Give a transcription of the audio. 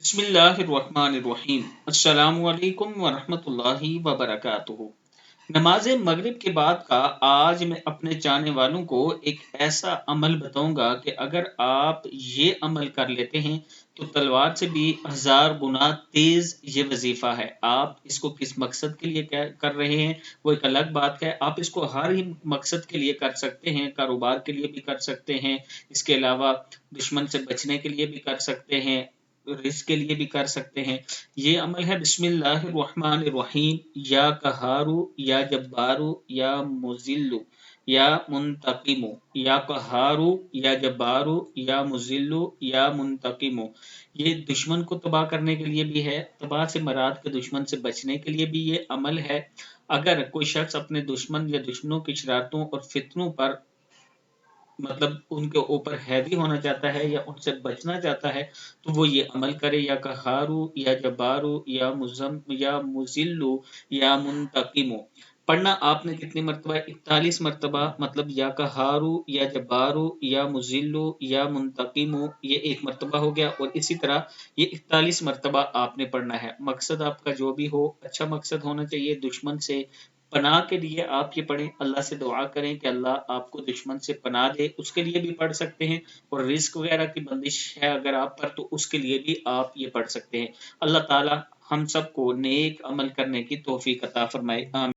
बिस्मिल्लाहिर्रहमानिर्रहीम। अस्सलामु अलैकुम वरहमतुल्लाहि वबरकातुहू। नमाज मगरिब के बाद का आज मैं अपने चाहने वालों को एक ऐसा अमल बताऊंगा कि अगर आप ये अमल कर लेते हैं तो तलवार से भी 1000 गुना तेज ये वजीफा है। आप इसको किस मकसद के लिए कर रहे हैं वो एक अलग बात है। आप इसको हर ही मकसद के लिए कर सकते हैं, कारोबार के लिए भी कर सकते हैं, इसके अलावा दुश्मन से बचने के लिए भी कर सकते हैं, रिस्क के लिए भी कर सकते हैं। ये अमल है बिस्मिल्लाहिर्रहमानिर्रहीम। या कहारू या जब्बारू या मुजिल्लु या मुंतकिमु। या कहारू या जब्बारू या मुजिल्लु या मुंतकिमु। ये दुश्मन को तबाह करने के लिए भी है, तबाह से मराद के दुश्मन से बचने के लिए भी ये अमल है। अगर कोई शख्स अपने दुश्मन या दुश्मनों की शरारतों और फितनों पर मतलब उनके ऊपर हैवी होना चाहता है या उनसे बचना चाहता है तो वो ये अमल करे। या कहारू या जबारू या मुजम या मुजिल्लु या मुंतकिमु। पढ़ना आपने कितनी मरतबा? 41 मरतबा। मतलब या कहारू या जबारू या मुजिल्लु या मुंतकिमु, ये एक मरतबा हो गया। और इसी तरह ये 41 मरतबा आपने पढ़ना है। मकसद आपका जो भी हो, अच्छा मकसद होना चाहिए। दुश्मन से पनाह के लिए आप ये पढ़ें, अल्लाह से दुआ करें कि अल्लाह आपको दुश्मन से पनाह दे, उसके लिए भी पढ़ सकते हैं। और रिस्क वगैरह की बंदिश है अगर आप पर तो उसके लिए भी आप ये पढ़ सकते हैं। अल्लाह ताला हम सबको नेक अमल करने की तौफीक अता फरमाए। आमीन।